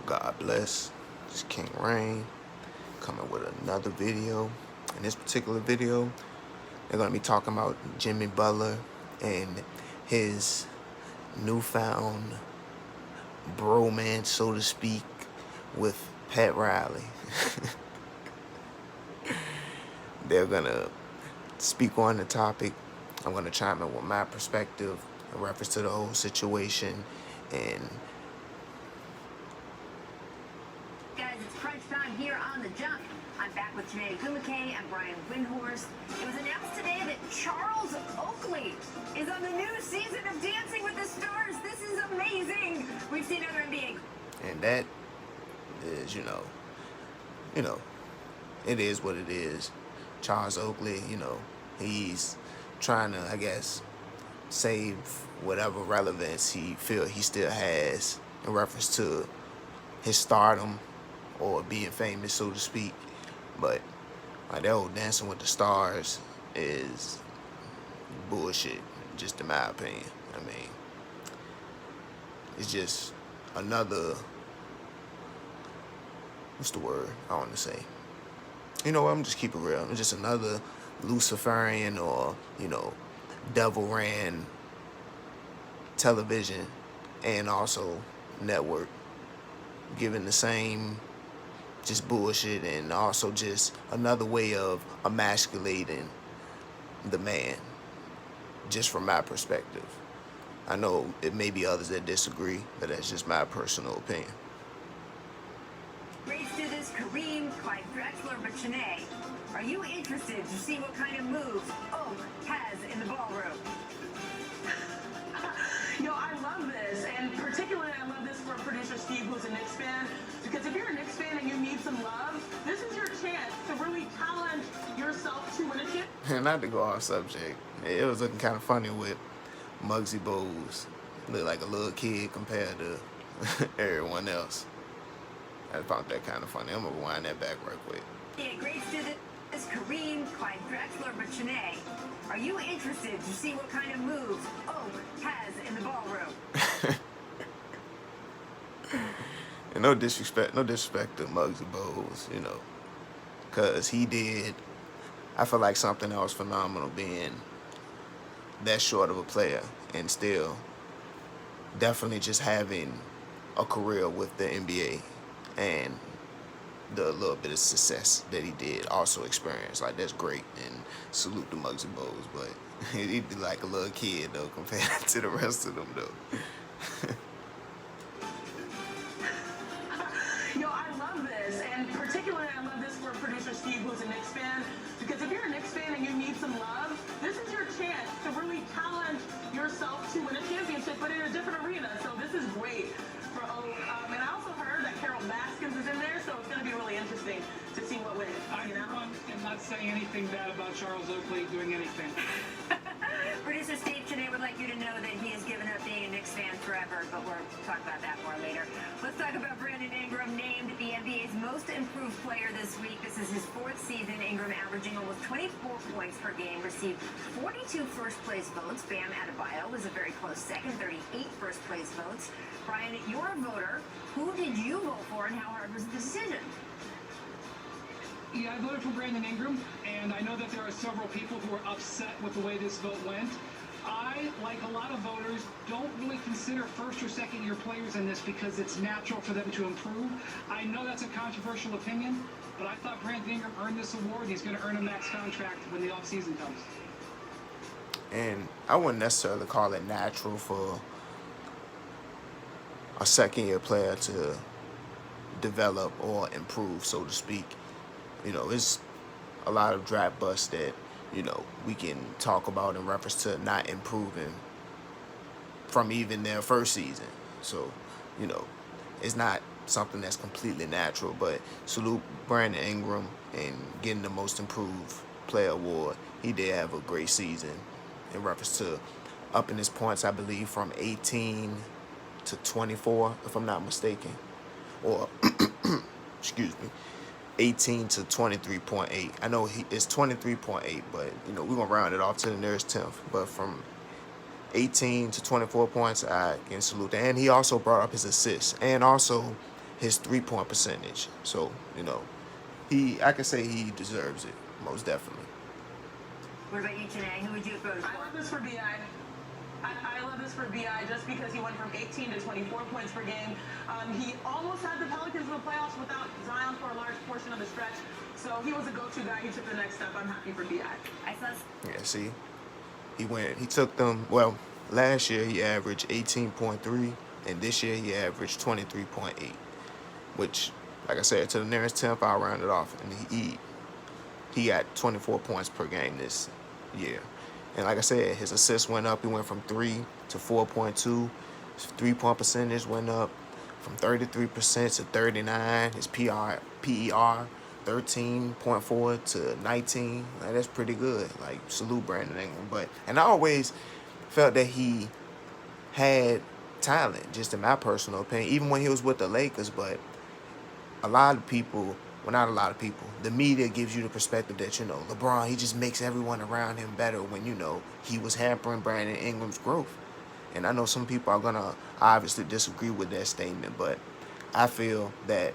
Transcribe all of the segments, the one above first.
God bless. It's King Rain coming with another video. In this particular video, they're going to be talking about Jimmy Butler and his newfound bromance, so to speak, with Pat Riley. They're going to speak on the topic. I'm going to chime in with my perspective in reference to the whole situation. And guys, it's crunch time here on The Jump. I'm back with Janae Gumake and Brian Windhorst. It was announced today that Charles Oakley is on the new season of Dancing with the Stars. This is amazing. We've seen other NBA. And that is, it is what it is. Charles Oakley, he's trying to, I guess, save whatever relevance he feel he still has in reference to his stardom or being famous, so to speak. But like that old Dancing with the Stars is bullshit, just in my opinion. I mean, it's just another, what's the word I want to say? You know what, I'm just keep it real. It's just another Luciferian or, devil ran television and also network giving the same just bullshit, and also just another way of emasculating the man, just from my perspective. I know it may be others that disagree, but that's just my personal opinion. Race to this Kareem, Clyde Drexler, but Janae, are you interested to see what kind of moves Oak has in the ballroom? I love this, and particularly I love this for producer Steve, who's a Knicks fan, because if you're a Knicks fan and you need some love, this is your chance to really challenge yourself to win a chip. And not to go off subject, it was looking kind of funny with Muggsy Bogues. Looked like a little kid compared to everyone else. I found that kind of funny. I'm going to rewind that back right quick. Yeah, great to this Kareem, Clyde Drexler, but Janae, are you interested to see what kind of moves Oak has in the ballroom? And no disrespect to Muggsy Bogues, because he did, I feel like, something that was phenomenal, being that short of a player and still definitely just having a career with the NBA and the little bit of success that he did also experience. Like, that's great, and salute to Muggsy Bogues, but he'd be like a little kid though compared to the rest of them though. I love this, and particularly I love this for producer Steve, who's a Knicks fan, because if you're a Knicks fan and you need some love, this is your chance to really challenge yourself to win a championship, but in a different arena. So this is great for Oak. And I also heard that Carol Baskins is in there, so it's going to be really interesting to see what wins. I am not saying anything bad about Charles Oakley doing anything. Producer Steve Janae would like you to know that he has given up being a Knicks fan forever, but we'll talk about that more later. Let's talk about Brandon Ingram, named the NBA's most improved player this week. This is his fourth season. Ingram averaging almost 24 points per game, received 42 first-place votes. Bam Adebayo was a very close second, 38 first-place votes. Brian, you're a voter. Who did you vote for, and how hard was the decision? Yeah, I voted for Brandon Ingram, and I know that there are several people who are upset with the way this vote went. I, like a lot of voters, don't really consider first or second year players in this because it's natural for them to improve. I know that's a controversial opinion, but I thought Brandon Ingram earned this award. He's going to earn a max contract when the offseason comes. And I wouldn't necessarily call it natural for a second year player to develop or improve, so to speak. It's a lot of draft busts that, we can talk about in reference to not improving from even their first season. So, it's not something that's completely natural, but salute Brandon Ingram and getting the most improved player award. He did have a great season in reference to upping his points, I believe, from 18 to 24, if I'm not mistaken, or excuse me, 18 to 23.8. I know it's 23.8, but we're gonna round it off to the nearest tenth. But from 18 to 24 points, I can salute that. And he also brought up his assists, and also his 3-point percentage. So, I can say he deserves it, most definitely. What about you, Janae? Who would you have voted I for? love this for BI. I love this for BI just because he went from 18 to 24 points per game. He almost had the Pelicans in the playoffs without Zion for a large portion of the stretch. So he was a go-to guy. He took the next step. I'm happy for BI. I saw. Yeah, see, he took them, well, last year he averaged 18.3, and this year he averaged 23.8, which, like I said, to the nearest 10th, I'll round it off, and he got 24 points per game this year. And like I said, his assists went up. He went from 3 to 4.2. His 3-point percentage went up from 33% to 39. His PER 13.4 to 19. Like, that's pretty good. Like, salute Brandon Ingram. And I always felt that he had talent, just in my personal opinion, even when he was with the Lakers. But a lot of people, well, not a lot of people, the media gives you the perspective that, LeBron, he just makes everyone around him better when, he was hampering Brandon Ingram's growth. And I know some people are going to obviously disagree with that statement, but I feel that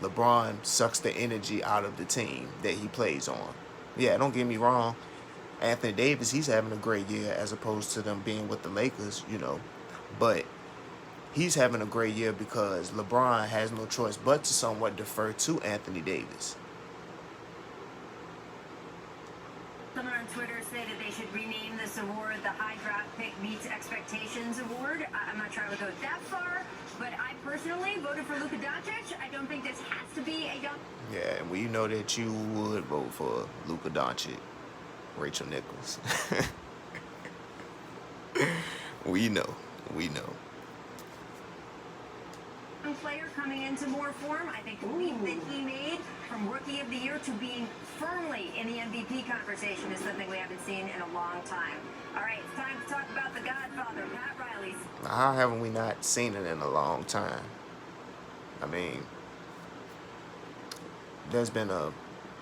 LeBron sucks the energy out of the team that he plays on. Yeah, don't get me wrong. Anthony Davis, he's having a great year as opposed to them being with the Lakers, But he's having a great year because LeBron has no choice but to somewhat defer to Anthony Davis. Someone on Twitter said that they should rename this award the High Draft Pick Meets Expectations Award. I'm not sure I would go that far, but I personally voted for Luka Doncic. I don't think this has to be a young. Yeah, and we know that you would vote for Luka Doncic, Rachel Nichols. We know. Player coming into more form. I think the leap that he made from Rookie of the Year to being firmly in the MVP conversation is something we haven't seen in a long time. All right, it's time to talk about the Godfather, Pat Riley. How haven't we not seen it in a long time? I mean, there's been a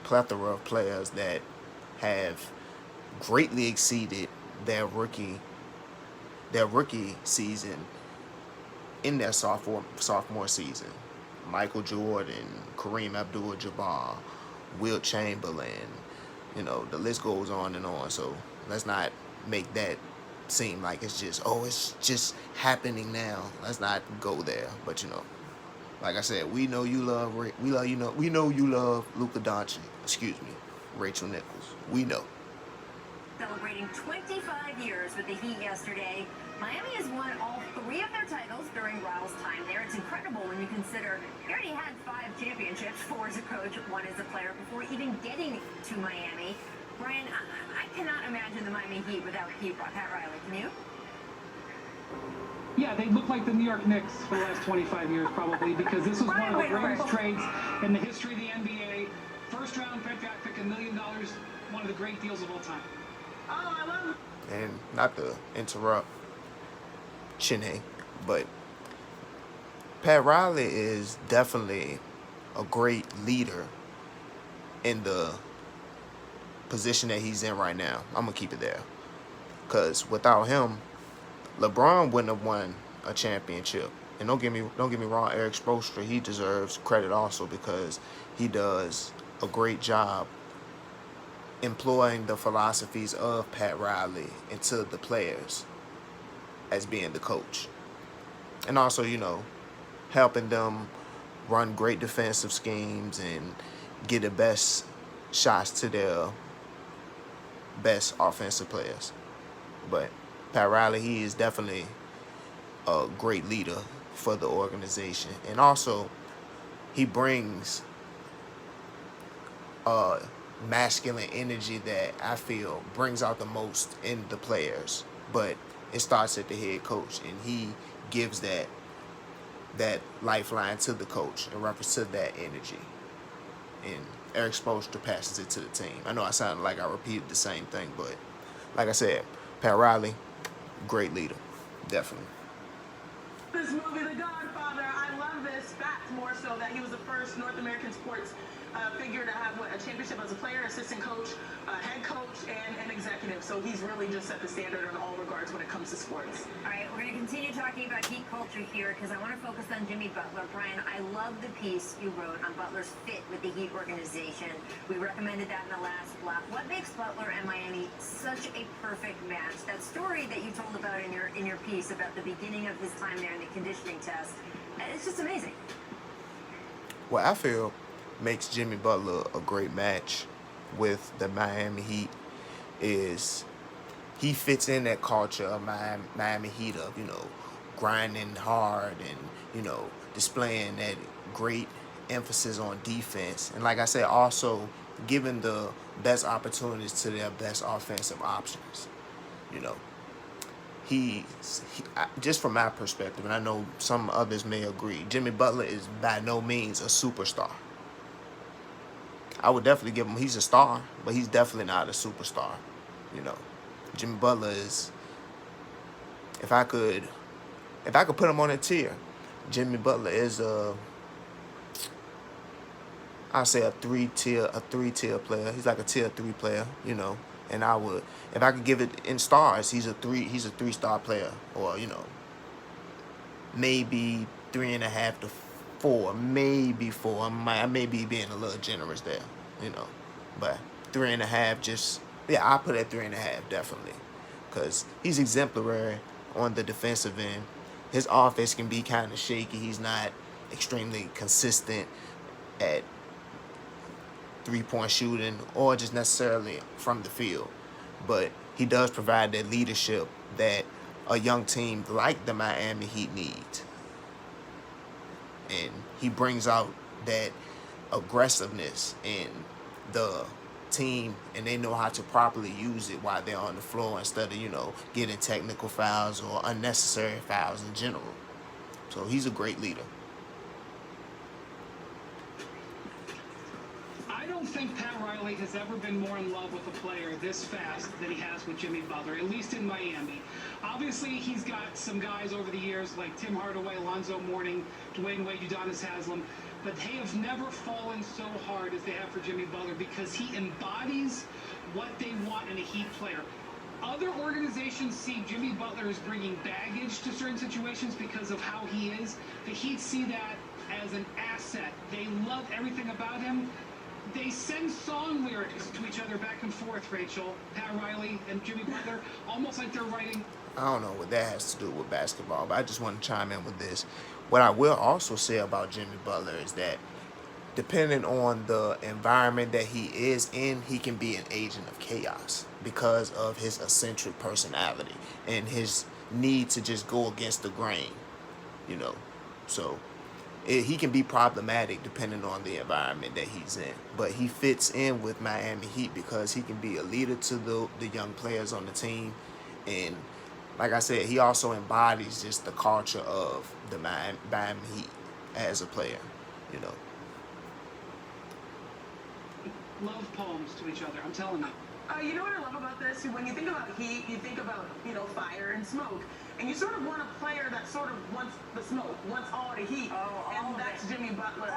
plethora of players that have greatly exceeded their rookie season in their sophomore season. Michael Jordan, Kareem Abdul-Jabbar, Wilt Chamberlain, the list goes on and on. So let's not make that seem like it's just happening now. Let's not go there. But like I said, we know you love Luka Doncic. Excuse me, Rachel Nichols. We know. Celebrating 25 years with the Heat yesterday. Miami has won all 3 of their titles during Raul's time there. It's incredible when you consider he already had 5 championships, 4 as a coach, 1 as a player, before even getting to Miami. Brian, I cannot imagine the Miami Heat without Pat Riley. Can you? Yeah, they look like the New York Knicks for the last 25 years, probably, because this was one of the greatest trades in the history of the NBA. First round draft pick, $1 million, one of the great deals of all time. Oh, I love it. And not to interrupt Chiney, but Pat Riley is definitely a great leader in the position that he's in right now. I'm gonna keep it there, because without him, LeBron wouldn't have won a championship. And don't get me wrong, Eric Spoelstra, he deserves credit also because he does a great job employing the philosophies of Pat Riley into the players as being the coach. And also, helping them run great defensive schemes and get the best shots to their best offensive players. But Pat Riley, he is definitely a great leader for the organization. And also, he brings masculine energy that I feel brings out the most in the players. But it starts at the head coach, and he gives that lifeline to the coach in reference to that energy. And Eric Spoelstra passes it to the team. I know I sounded like I repeated the same thing, but like I said, Pat Riley, great leader, definitely. This movie, The Godfather, I love this fact more so that He was the first North American sports figure to have a championship as a player, assistant coach, head coach, and an executive. So he's really just set the standard in all regards when it comes to sports. All right, we're going to continue talking about Heat culture here because I want to focus on Jimmy Butler. Brian, I love the piece you wrote on Butler's fit with the Heat organization. We recommended that in the last block. What makes Butler and Miami such a perfect match? That story that you told about in your piece about the beginning of his time there in the conditioning test, it's just amazing. What I feel makes Jimmy Butler a great match with the Miami Heat is he fits in that culture of Miami Heat of, grinding hard and, displaying that great emphasis on defense. And like I said, also giving the best opportunities to their best offensive options. Just from my perspective, and I know some others may agree, Jimmy Butler is by no means a superstar. I would definitely give him, he's a star, but he's definitely not a superstar. Jimmy Butler is, if I could put him on a tier, Jimmy Butler is I'd say a three tier player. He's like a tier 3 player, And I would, if I could give it in stars, he's a 3-star player, or maybe 3.5 to 4, maybe 4. I may be being a little generous there, but 3.5, I put at 3.5 definitely, because he's exemplary on the defensive end. His offense can be kind of shaky. He's not extremely consistent at 3-point shooting or just necessarily from the field, but he does provide that leadership that a young team like the Miami Heat needs. And he brings out that aggressiveness in the team, and they know how to properly use it while they're on the floor instead of, getting technical fouls or unnecessary fouls in general. So he's a great leader. I don't think Pat Riley has ever been more in love with a player this fast than he has with Jimmy Butler, at least in Miami. Obviously, he's got some guys over the years like Tim Hardaway, Alonzo Mourning, Dwayne Wade, Udonis Haslem, but they have never fallen so hard as they have for Jimmy Butler because he embodies what they want in a Heat player. Other organizations see Jimmy Butler as bringing baggage to certain situations because of how he is. The Heat see that as an asset. They love everything about him. They send song lyrics to each other back and forth, Rachel, Pat Riley and Jimmy Butler, almost like they're writing. I don't know what that has to do with basketball, but I just want to chime in with this. What I will also say about Jimmy Butler is that depending on the environment that he is in, he can be an agent of chaos because of his eccentric personality and his need to just go against the grain, So he can be problematic depending on the environment that he's in. But he fits in with Miami Heat because he can be a leader to the young players on the team. And like I said, he also embodies just the culture of the Miami Heat as a player, Love poems to each other, I'm telling you. You know what I love about this? When you think about Heat, you think about, fire and smoke. And you sort of want a player that sort of wants the smoke, wants all the heat. And that's Jimmy Butler.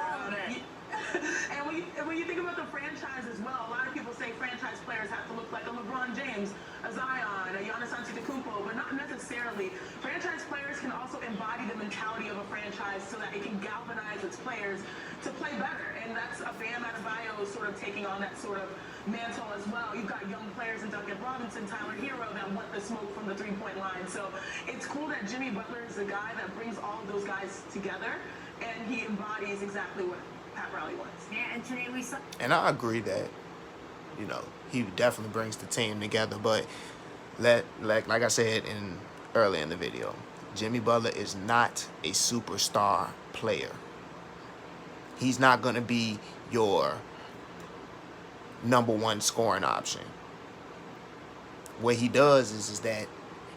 And when you think about the franchise as well, a lot of people say franchise players have to look like a LeBron James, a Zion, a Giannis Antetokounmpo, but not necessarily. Franchise players can also embody the mentality of a franchise so that it can galvanize its players to play better. And that's a Bam Adebayo sort of taking on that sort of mantle as well. You've got young players in Duncan Robinson, Tyler Hero that want the smoke from the 3-point line. So it's cool that Jimmy Butler is the guy that brings all of those guys together, and he embodies exactly what Pat Riley wants. Yeah, and today we saw. And I agree that, he definitely brings the team together. But like I said earlier in the video, Jimmy Butler is not a superstar player. He's not going to be your number 1 scoring option. What he does is that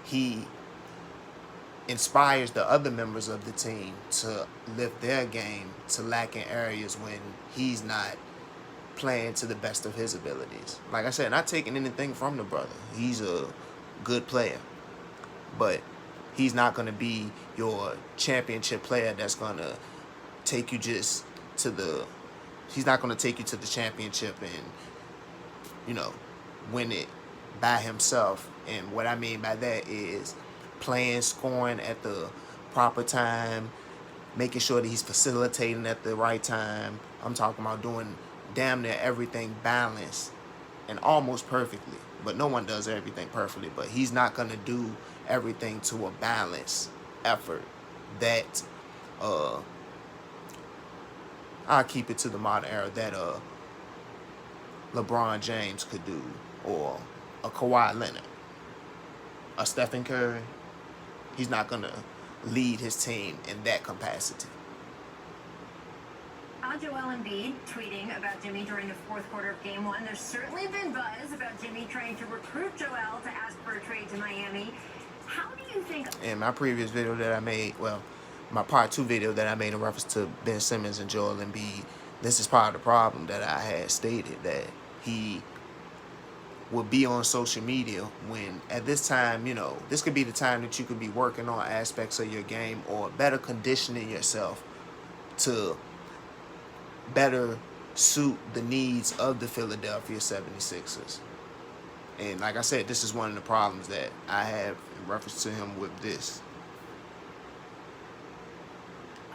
he inspires the other members of the team to lift their game to lacking areas when he's not playing to the best of his abilities. Like I said, not taking anything from the brother. He's a good player, but he's not going to be your championship player that's going to take you just to the he's not going to take you to the championship and, you know, win it by himself. And what I mean by that is playing, scoring at the proper time, making sure that he's facilitating at the right time. I'm talking about doing damn near everything balanced and almost perfectly. But no one does everything perfectly. But he's not going to do everything to a balanced effort that I'll keep it to the modern era that LeBron James could do, or a Kawhi Leonard, a Stephen Curry. He's not going to lead his team in that capacity. Joel Embiid tweeting about Jimmy during the fourth quarter of Game 1. There's certainly been buzz about Jimmy trying to recruit Joel to ask for a trade to Miami. How do you think... In my previous video that I made, well, my part 2 video that I made in reference to Ben Simmons and Joel Embiid, this is part of the problem that I had stated, that he would be on social media when at this time, you know, this could be the time that you could be working on aspects of your game or better conditioning yourself to better suit the needs of the Philadelphia 76ers. And like I said, this is one of the problems that I have in reference to him with this.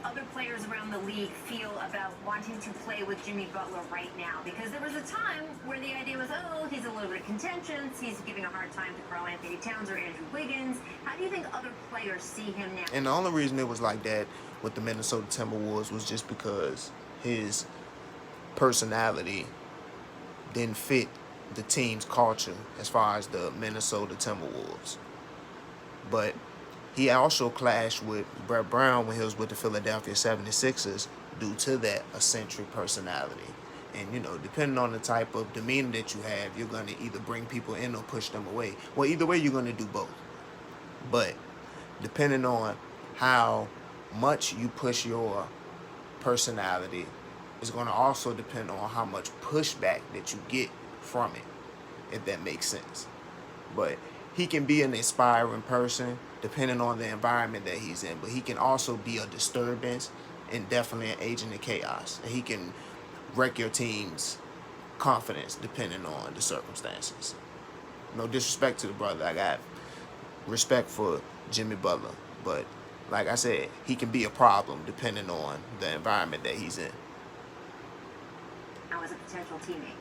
Other players around the league feel about wanting to play with Jimmy Butler right now? Because there was a time where the idea was, oh, he's a little bit contentious, he's giving a hard time to Karl Anthony Towns or Andrew Wiggins. How do you think other players see him now? And the only reason it was like that with the Minnesota Timberwolves was just because his personality didn't fit the team's culture as far as the Minnesota Timberwolves. But he also clashed with Brett Brown when he was with the Philadelphia 76ers due to that eccentric personality. And, you know, depending on the type of demeanor that you have, you're going to either bring people in or push them away. Well, either way, you're going to do both. But depending on how much you push your personality is going to also depend on how much pushback that you get from it, if that makes sense. But he can be an inspiring person depending on the environment that he's in, but he can also be a disturbance and definitely an agent of chaos. And he can wreck your team's confidence depending on the circumstances. No disrespect to the brother. I got respect for Jimmy Butler, but like I said, he can be a problem depending on the environment that he's in. Now as a potential teammate.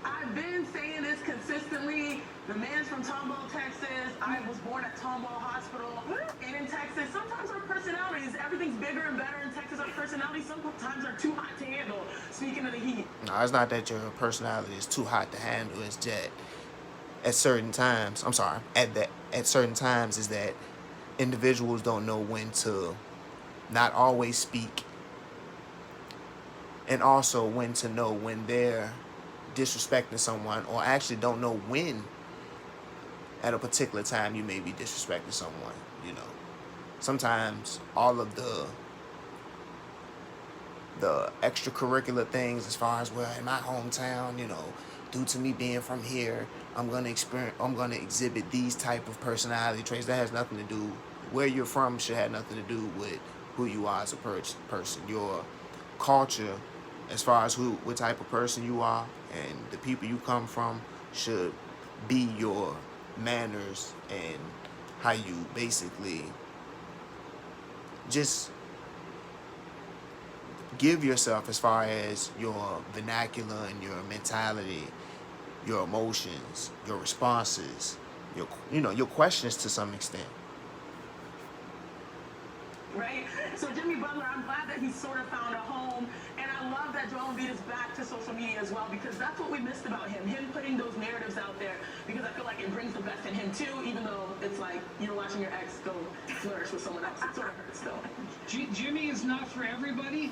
I've been saying this consistently. The man's from Tomball, Texas. I was born at Tomball Hospital. And in Texas, sometimes our personalities, everything's bigger and better in Texas. Our personalities sometimes are too hot to handle. Speaking of the heat. No, it's not that your personality is too hot to handle. It's that at certain times, at certain times is that individuals don't know when to not always speak, and also when to know when they're disrespecting someone, or actually don't know when at a particular time you may be disrespecting someone. You know, sometimes all of the extracurricular things, as far as, well, in my hometown, you know, due to me being from here, I'm gonna exhibit these type of personality traits. That has nothing to do, where you're from should have nothing to do with who you are as a person. Your culture, as far as what type of person you are and the people you come from, should be your manners and how you basically just give yourself, as far as your vernacular and your mentality, your emotions, your responses, your questions to some extent. Right? So Jimmy Butler, I'm glad that he's sort of found a home, and I love that Joel Embiid is back to social media as well, because that's what we missed about him putting those narratives out there, because I feel like it brings the best in him too, even though it's like you're watching your ex go flourish with someone else. It sort of hurts though. Jimmy is not for everybody.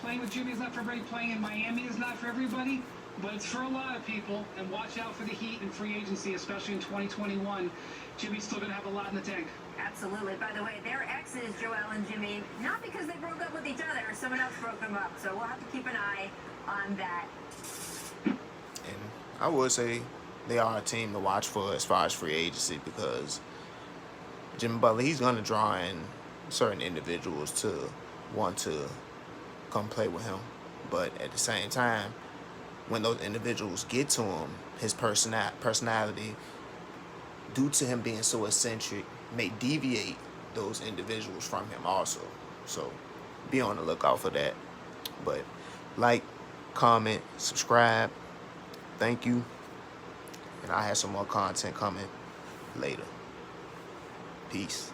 Playing with Jimmy is not for everybody. Playing in Miami is not for everybody. But it's for a lot of people, and watch out for the Heat and free agency, especially in 2021. Jimmy's still going to have a lot in the tank. Absolutely. By the way, their exes, Joel and Jimmy, not because they broke up with each other, someone else broke them up. So we'll have to keep an eye on that. And I would say they are a team to watch for as far as free agency, because Jimmy Butler, he's going to draw in certain individuals to want to come play with him. But at the same time, when those individuals get to him, his personality, due to him being so eccentric, may deviate those individuals from him also. So be on the lookout for that. But like, comment, subscribe. Thank you. And I have some more content coming later. Peace.